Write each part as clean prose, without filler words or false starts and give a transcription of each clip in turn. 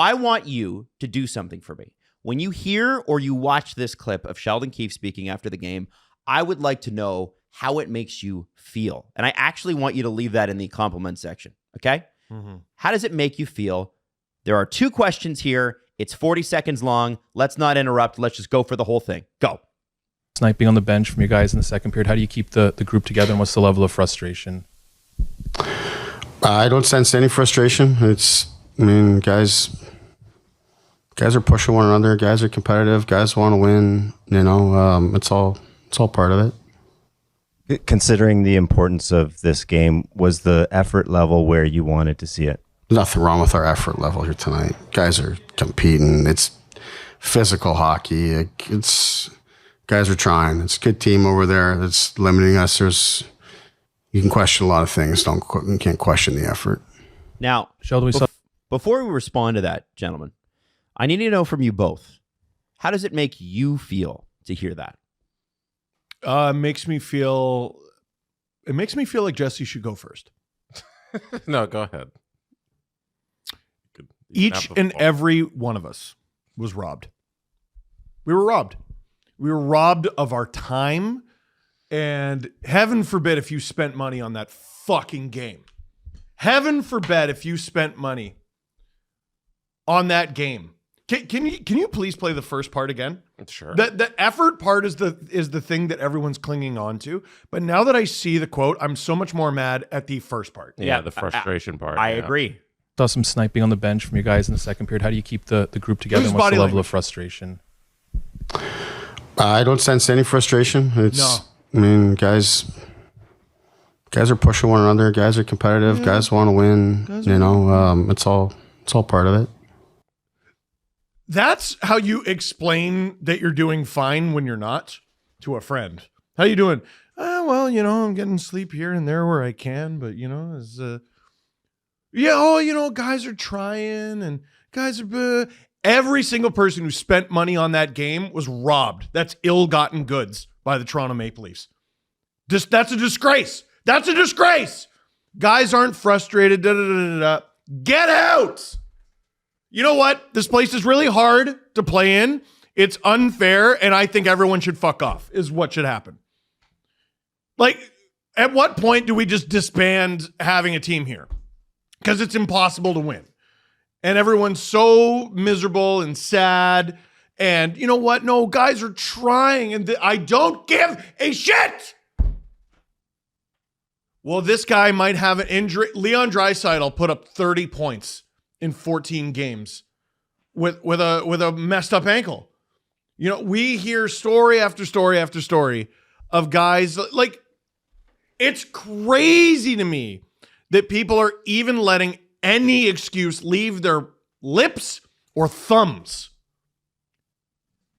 I want you to do something for me. When you hear or you watch this clip of Sheldon Keefe speaking after the game, I would like to know how it makes you feel. And I actually want you to leave that in the compliment section, okay? Mm-hmm. How does it make you feel? There are 2 questions here. It's 40 seconds long. Let's not interrupt. Let's just go for the whole thing. Go. Sniping on the bench from you guys in the second period. How do you keep the group together, and what's the level of frustration? I don't sense any frustration. Guys are pushing one another. Guys are competitive. Guys want to win. It's all part of it. Considering the importance of this game, was the effort level where you wanted to see it? Nothing wrong with our effort level here tonight. Guys are competing. It's physical hockey. Guys are trying. It's a good team over there that's limiting us. You can question a lot of things. You can't question the effort. Now, Sheldon, before we respond to that, gentlemen, I need to know from you both, how does it make you feel to hear that? It makes me feel like Jesse should go first. No, go ahead. Each and every one of us was robbed. We were robbed. We were robbed of our time, and heaven forbid if you spent money on that fucking game. Heaven forbid if you spent money on that game. Can you please play the first part again? Sure. The effort part is the thing that everyone's clinging on to. But now that I see the quote, I'm so much more mad at the first part. Yeah, the frustration part. I agree. Saw some sniping on the bench from you guys in the second period. How do you keep the group together, and what's the level of frustration? I don't sense any frustration. Guys are pushing one another. Guys are competitive. Guys want to win. It's all part of it. That's how you explain that you're doing fine when you're not to a friend. How you doing? I'm getting sleep here and there where I can, but guys are trying and guys are. Every single person who spent money on that game was robbed. That's ill-gotten goods by the Toronto Maple Leafs. That's a disgrace. That's a disgrace. Guys aren't frustrated. Get out. You know what? This place is really hard to play in. It's unfair, and I think everyone should fuck off, is what should happen. Like, at what point do we just disband having a team here? Because it's impossible to win. And everyone's so miserable and sad. And you know what? No, guys are trying, and I don't give a shit. Well, this guy might have an injury. Leon Draisaitl put up 30 points in 14 games with a messed up ankle. We hear story after story after story of guys like, it's crazy to me that people are even letting any excuse leave their lips or thumbs.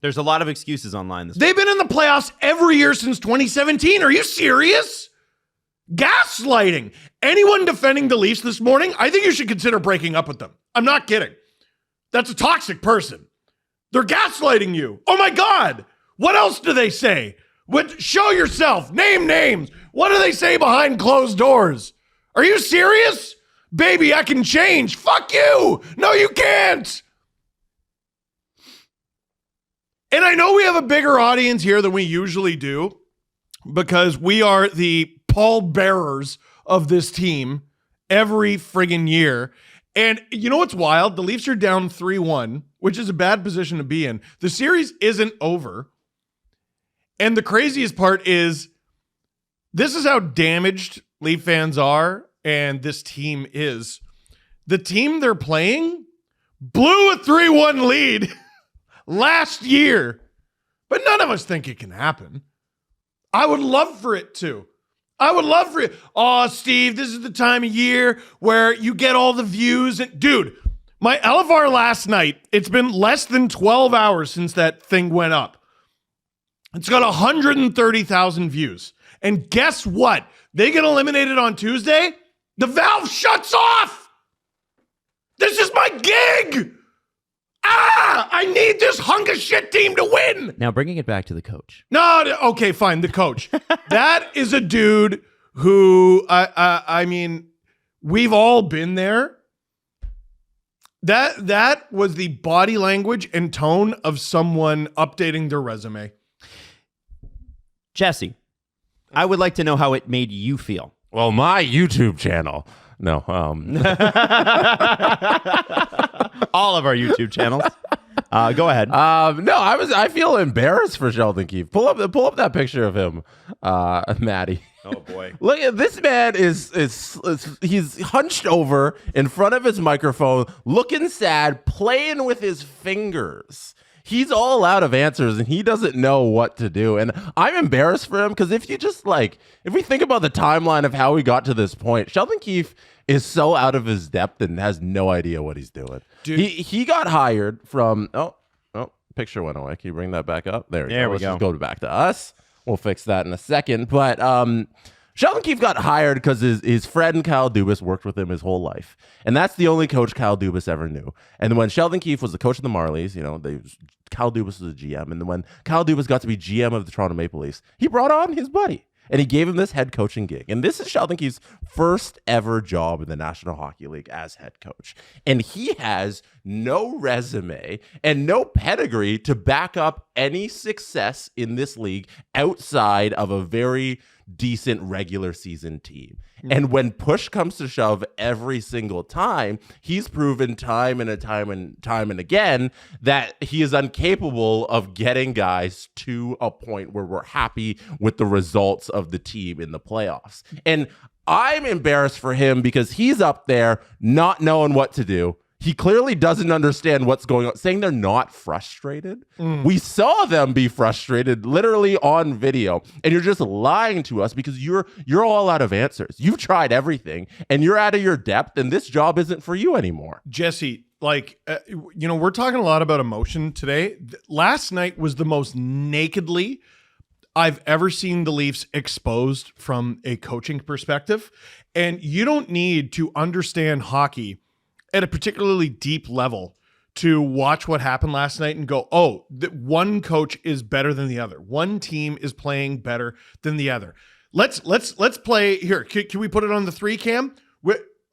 There's a lot of excuses online. They've been in the playoffs every year since 2017. Are you serious? Gaslighting. Anyone defending the Leafs this morning, I think you should consider breaking up with them. I'm not kidding. That's a toxic person. They're gaslighting you. Oh my God. What else do they say? Show yourself. Name names. What do they say behind closed doors? Are you serious? Baby, I can change. Fuck you. No, you can't. And I know we have a bigger audience here than we usually do because we are the pallbearers of this team every friggin' year. And you know what's wild? The Leafs are down 3-1, which is a bad position to be in. The series isn't over. And the craziest part is this is how damaged Leaf fans are. And this team is. The team they're playing blew a 3-1 lead last year. But none of us think it can happen. I would love for it to. I would love for it. Oh, Steve, this is the time of year where you get all the views. And dude, my LFR last night, it's been less than 12 hours since that thing went up. It's got 130,000 views. And guess what? They get eliminated on Tuesday. The valve shuts off. This is my gig. I need this hunk of shit team to win. Now bringing it back to the coach. No, okay, fine. The coach. That is a dude who, I mean, we've all been there. That was the body language and tone of someone updating their resume. Jesse, I would like to know how it made you feel. Well, my YouTube channel. No. All of our YouTube channels. Go ahead. No, I feel embarrassed for Sheldon Keefe. Pull up that picture of him, Maddie. Oh boy. Look at this man he's hunched over in front of his microphone, looking sad, playing with his fingers. He's all out of answers and he doesn't know what to do. And I'm embarrassed for him because if we think about the timeline of how we got to this point, Sheldon Keefe is so out of his depth and has no idea what he's doing. Dude. He got hired from picture went away. Can you bring that back up? There we go. Let's just go back to us. We'll fix that in a second. But Sheldon Keefe got hired because his friend Kyle Dubas worked with him his whole life. And that's the only coach Kyle Dubas ever knew. And when Sheldon Keefe was the coach of the Marlies, Kyle Dubas was a GM. And then when Kyle Dubas got to be GM of the Toronto Maple Leafs, he brought on his buddy. And he gave him this head coaching gig. And this is Sheldon Keefe's first ever job in the National Hockey League as head coach. And he has no resume and no pedigree to back up any success in this league outside of a very decent regular season team. And when push comes to shove every single time, he's proven time and again that he is incapable of getting guys to a point where we're happy with the results of the team in the playoffs. And I'm embarrassed for him because he's up there not knowing what to do. He clearly doesn't understand what's going on, saying they're not frustrated. We saw them be frustrated literally on video, and you're just lying to us because you're all out of answers. You've tried everything, and you're out of your depth, and this job isn't for you anymore. Jesse, we're talking a lot about emotion today. Last night was the most nakedly I've ever seen the Leafs exposed from a coaching perspective, and you don't need to understand hockey at a particularly deep level to watch what happened last night and go, oh, one coach is better than the other. One team is playing better than the other. Let's play here. Can we put it on the 3 cam?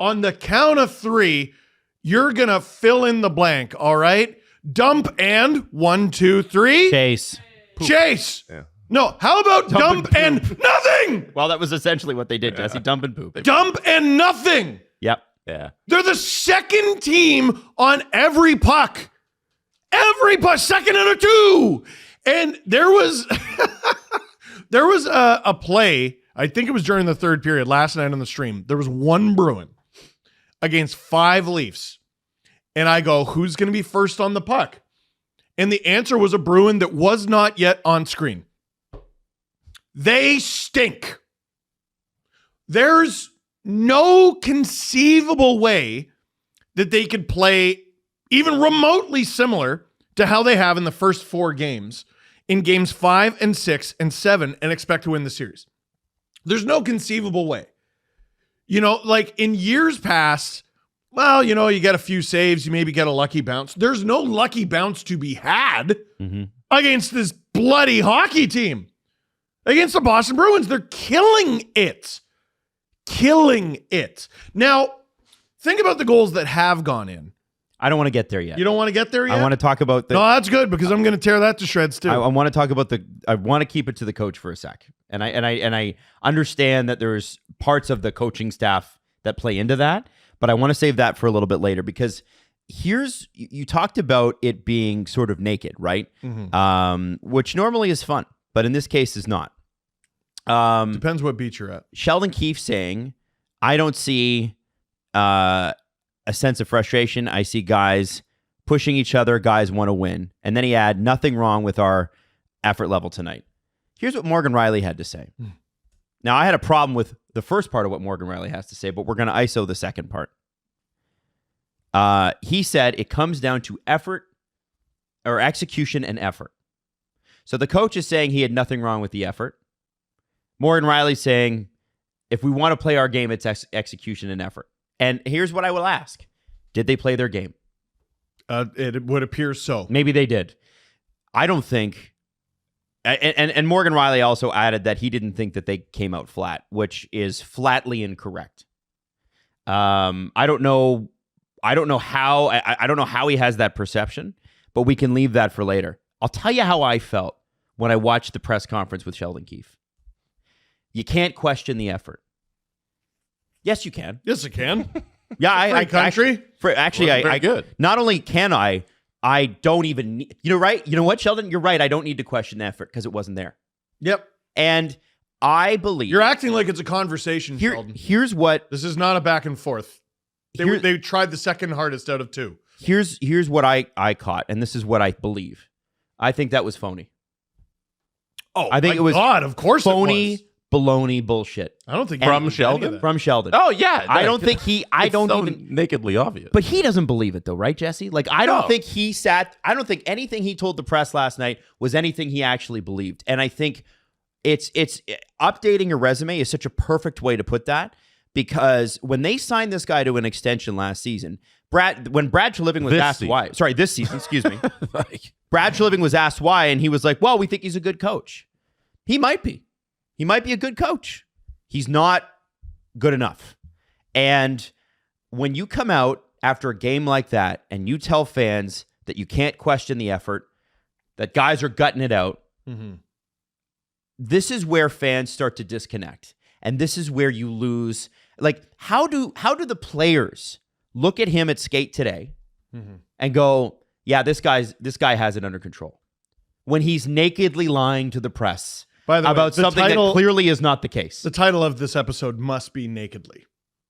On the count of 3, you're going to fill in the blank. All right. Dump and 1, 2, 3. Chase. Yeah. No, how about dump and nothing? Well, that was essentially what they did, Jesse. Dump and poop. Dump and nothing. Yep. Yeah. They're the second team on every puck. Every puck, second and a 2. And there was a play, I think it was during the third period last night on the stream. There was one Bruin against 5 Leafs. And I go, who's going to be first on the puck? And the answer was a Bruin that was not yet on screen. They stink. There's no conceivable way that they could play even remotely similar to how they have in the first 4 games in games 5 and 6 and 7 and expect to win the series. There's no conceivable way. Like in years past, well, you get a few saves, you maybe get a lucky bounce. There's no lucky bounce to be had against this bloody hockey team. Against the Boston Bruins, they're killing it. Now, think about the goals that have gone in. I don't want to get there yet. You don't want to get there yet? I want to talk about the... No, that's good because I'm going to tear that to shreds too. I want to talk about I want to keep it to the coach for a sec. And I understand that there's parts of the coaching staff that play into that, but I want to save that for a little bit later because you talked about it being sort of naked, right? Which normally is fun, but in this case is not. Depends what beat you're at. Sheldon Keefe saying, I don't see a sense of frustration. I see guys pushing each other. Guys want to win. And then he had nothing wrong with our effort level tonight. Here's what Morgan Riley had to say. Now, I had a problem with the first part of what Morgan Riley has to say, but we're going to ISO the second part. He said it comes down to effort or execution and effort. So the coach is saying he had nothing wrong with the effort. Morgan Riley saying, if we want to play our game, it's execution and effort. And here's what I will ask. Did they play their game? It would appear so. Maybe they did. I don't think. And Morgan Riley also added that he didn't think that they came out flat, which is flatly incorrect. I don't know I don't know how. I don't know how he has that perception, but we can leave that for later. I'll tell you how I felt when I watched the press conference with Sheldon Keefe. You can't question the effort. Yes, you can. Yes, it can. Yeah, I country. Actually, Very good. Not only can I don't even need, right? You know what, Sheldon? You're right. I don't need to question the effort because it wasn't there. Yep. And I believe You're acting like it's a conversation, Sheldon. Here's what This is not a back and forth. They tried the second hardest out of two. here's what I caught, and this is what I believe. I think that was phony. Oh, I think my it was God, of course phony, it was. baloney bullshit. I don't think From he did any of Sheldon? that. From Sheldon. Oh yeah, I don't think I it's don't so even. nakedly obvious. But he doesn't believe it though, right, Jesse? Like I don't No. think he sat. I don't think anything he told the press last night was anything he actually believed. And I think it's updating your resume is such a perfect way to put that, because when they signed this guy to an extension last season, when Brad Treliving was This asked season. why, sorry, this season, excuse me, Like, Brad Treliving was asked why, and he was like, "Well, we think he's a good coach. He might be. He might be a good coach. He's not good enough." And when you come out after a game like that and you tell fans that you can't question the effort, that guys are gutting it out, this is where fans start to disconnect. And this is where you lose. Like, how do the players look at him at skate today and go, "Yeah, this guy has it under control," when he's nakedly lying to the press By the way, about the something title- that clearly is not the case? The title of this episode must be Nakedly.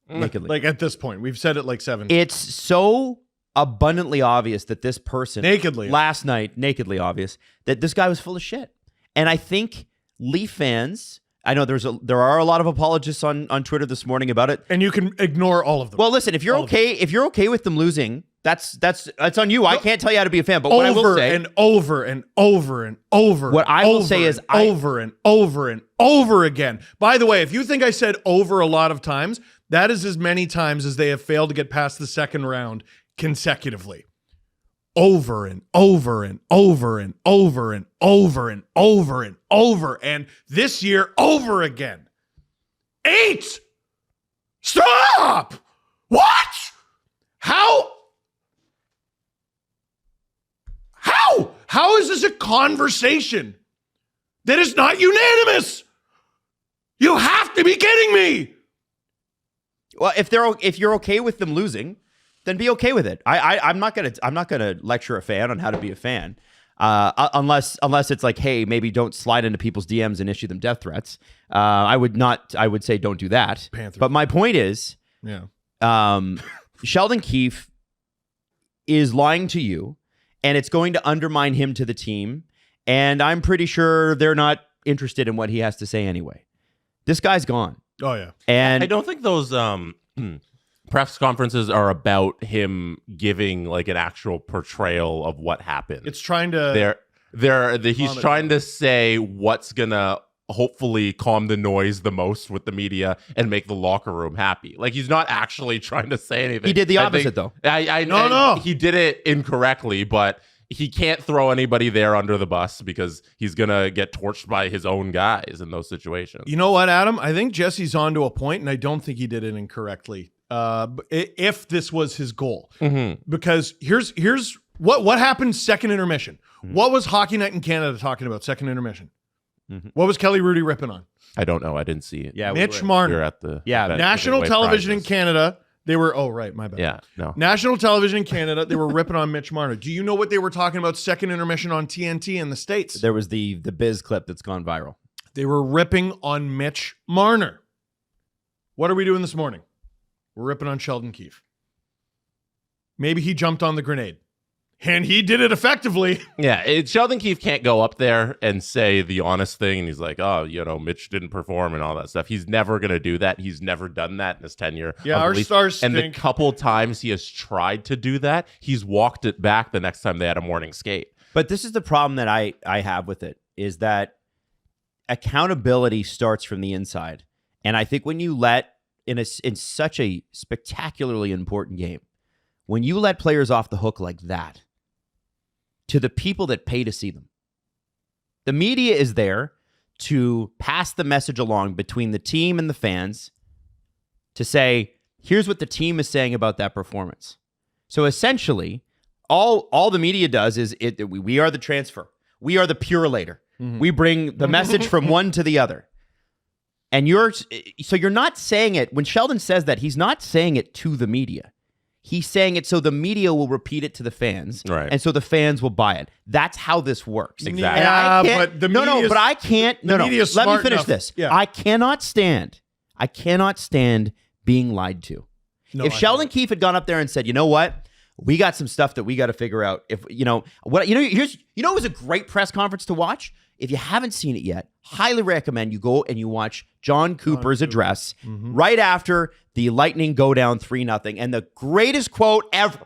Nakedly. Like at this point, we've said it like 7 times. It's so abundantly obvious that this person Nakedly. last night, nakedly obvious, that this guy was full of shit. And I think Leaf fans, I know there are a lot of apologists on Twitter this morning about it. And you can ignore all of them. Well, listen, if you're okay with them losing, that's on you. I can't tell you how to be a fan, but what I will say, and over and over and over. What I will say is over and over and over again. By the way, if you think I said over a lot of times, that is as many times as they have failed to get past the second round consecutively. Over and over and over and over and over and over and over, and this year over again. 8! Stop! What? How? How is this a conversation that is not unanimous? You have to be kidding me. well, if you're okay with them losing, then be okay with it. I'm not gonna lecture a fan on how to be a fan, unless it's like, hey, maybe don't slide into people's DMs and issue them death threats. I would say don't do that. Panthers. But my point is, Sheldon Keefe is lying to you, and it's going to undermine him to the team. And I'm pretty sure they're not interested in what he has to say anyway. This guy's gone. Oh yeah. And I don't think those press conferences are about him giving like an actual portrayal of what happened. It's trying to He's trying to say what's gonna hopefully calm the noise the most with the media and make the locker room happy. Like, he's not actually trying to say anything. He did the I opposite, think- though. No. He did it incorrectly, but he can't throw anybody there under the bus because he's gonna get torched by his own guys in those situations. You know what, Adam? I think Jesse's on to a point, and I don't think he did it incorrectly. If this was his goal, because here's what happened second intermission. What was Hockey Night in Canada talking about second intermission? What was Kelly Rudy ripping on? I don't know. I didn't see it. yeah, Mitch You're Marner. at the Yeah, National giving away television in prizes. Canada. They were, oh, right, my bad. Yeah, no. National television in Canada, they were ripping on Mitch Marner. Do you know what they were talking about second intermission on TNT in the States? there was the Biz clip that's gone viral. They were ripping on Mitch Marner. What are we doing this morning? We're ripping on Sheldon Keefe. Maybe he jumped on the grenade. And he did it effectively. Yeah, Sheldon Keefe can't go up there and say the honest thing, and he's like, "Oh, Mitch didn't perform and all that stuff." He's never going to do that. He's never done that in his tenure. Yeah, of our Leaf. stars And the stink. couple times he has tried to do that, he's walked it back the next time they had a morning skate. But this is the problem that I have with it, is that accountability starts from the inside. And I think when you let, in such a spectacularly important game, when you let players off the hook like that, to the people that pay to see them, the media is there to pass the message along between the team and the fans to say, here's what the team is saying about that performance. So essentially, all the media does is we are the transfer. We are the purelator. We bring the message from one to the other. And you're not saying it when Sheldon says that, he's not saying it to the media. He's saying it so the media will repeat it to the fans, Right. And so the fans will buy it. That's how this works. Exactly. And I Yeah, can't- but the no, media's- but I can't. the No, media's Let me smart finish enough. this. Yeah. I cannot stand being lied to. No, If I Sheldon don't. Keefe had gone up there and said, you know what, we got some stuff that we got to figure out. If it was a great press conference to watch. If you haven't seen it yet, highly recommend you go and you watch John Cooper's address right after the Lightning go down 3-0, and the greatest quote ever.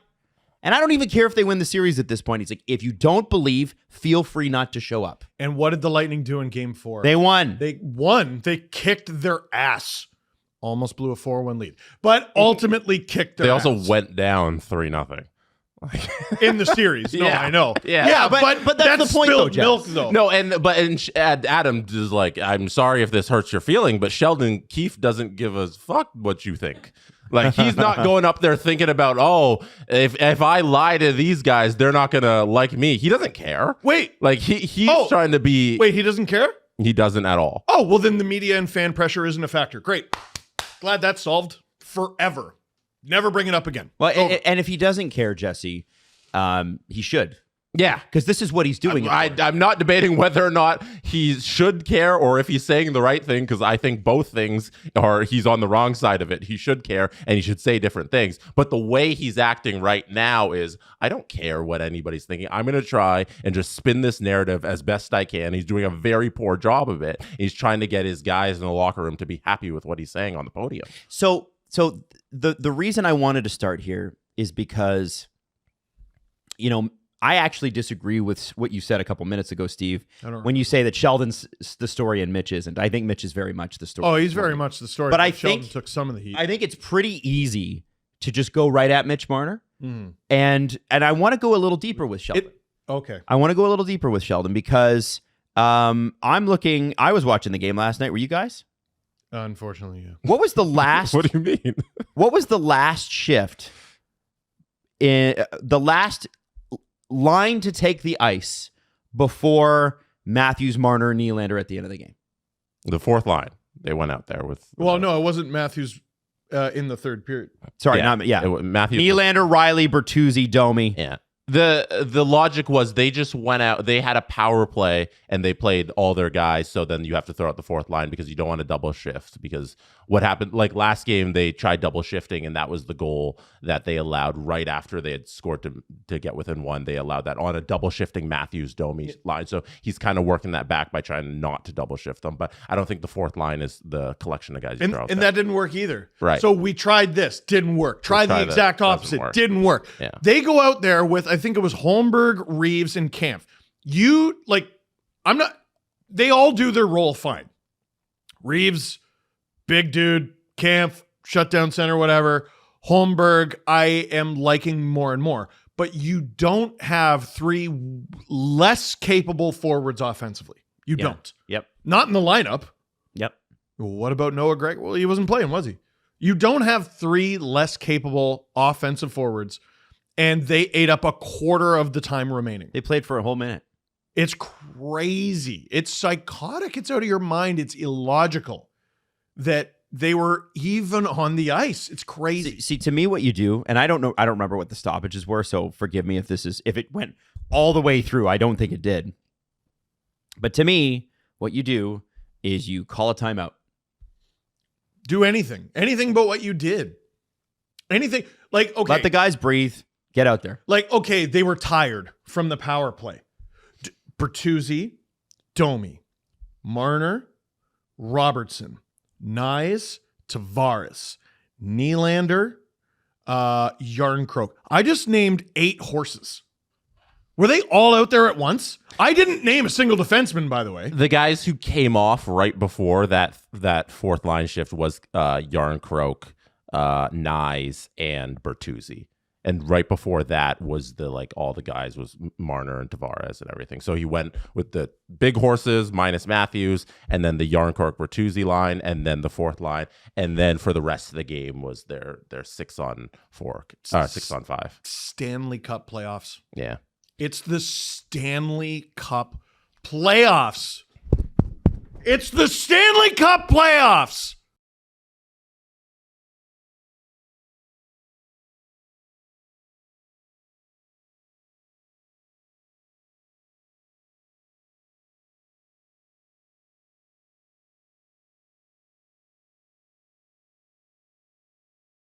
And I don't even care if they win the series at this point. He's like, if you don't believe, feel free not to show up. And what did the Lightning do in Game 4? They won. They won. They kicked their ass. Almost blew a 4-1 lead, but ultimately kicked their They also ass. went down 3-0. In the series. No, Yeah. I know. Yeah. but that's the point, though, spilled Jess. milk, though. No, Adam is like, I'm sorry if this hurts your feeling, but Sheldon Keefe doesn't give a fuck what you think. Like, he's not going up there thinking about, oh, if I lie to these guys, they're not gonna like me. He doesn't care. Wait. Like he's Oh. trying to be. Wait, he doesn't care? He doesn't at all. Oh, well, then the media and fan pressure isn't a factor. Great. Glad that's solved forever. Never bring it up again. Well, Over. and if he doesn't care, Jesse, he should. Yeah. Because this is what he's doing. it for. I'm not debating whether or not he should care or if he's saying the right thing, because I think both things are, he's on the wrong side of it. He should care and he should say different things. But the way he's acting right now is, I don't care what anybody's thinking. I'm going to try and just spin this narrative as best I can. He's doing a very poor job of it. He's trying to get his guys in the locker room to be happy with what he's saying on the podium. So the reason I wanted to start here is because, I actually disagree with what you said a couple minutes ago, Steve, when you say that Sheldon's the story and Mitch isn't. I think Mitch is very much the story. Oh, he's very much the story. But I Sheldon think- took some of the heat. I think it's pretty easy to just go right at Mitch Marner. Mhm. And I want to go a little deeper with Sheldon. Okay. I want to go a little deeper with Sheldon because I was watching the game last night. Were you guys? Unfortunately, yeah. What was the last What do you mean? What was the last shift in the last line to take the ice before Matthews, Marner, and Nylander at the end of the game? The fourth line. They went out there with. Well, no, it wasn't Matthews in the third period. Sorry, Matthews. Nylander, Riley, Bertuzzi, Domi. Yeah. The logic was they just went out. They had a power play and they played all their guys. So then you have to throw out the fourth line because you don't want to double shift. Because what happened, like last game, they tried double shifting and that was the goal that they allowed right after they had scored to get within one. They allowed that on a double shifting Matthews Domi line. So he's kind of working that back by trying not to double shift them. But I don't think the fourth line is the collection of guys you throw out And there. that didn't work either. Right. So we tried this, didn't work. Tried the tried that, exact doesn't opposite, work. didn't work. Yeah. They go out there with, I think it was Holmberg, Reeves, and Kampf. They all do their role fine. Reeves, big dude, Kampf, shutdown center, whatever. Holmberg, I am liking more and more. But you don't have three less capable forwards offensively. You Yeah. don't. Yep. Not in the lineup. Yep. What about Noah Gregg? Well, he wasn't playing, was he? You don't have three less capable offensive forwards, and they ate up a quarter of the time remaining. They played for a whole minute. It's crazy. It's psychotic. It's out of your mind. It's illogical that they were even on the ice. It's crazy. See, to me, what you do, and I don't remember what the stoppages were, so forgive me if it went all the way through. I don't think it did. But to me, what you do is you call a timeout. Do anything. Anything but what you did. Anything. Like, okay. Let the guys breathe. Get out there. Like, okay, they were tired from the power play. Bertuzzi, Domi, Marner, Robertson, Nyes, Tavares, Nylander, Yarncroke. I just named 8 horses. Were they all out there at once? I didn't name a single defenseman, by the way. The guys who came off right before that fourth line shift was Yarncroke, Nyes, and Bertuzzi. And right before that was all the guys was Marner and Tavares and everything. So he went with the big horses minus Matthews, and then the Yarncroke Bertuzzi line, and then the fourth line, and then for the rest of the game was their 6-on-5. Stanley Cup playoffs. Yeah, It's the Stanley Cup playoffs. It's the Stanley Cup playoffs.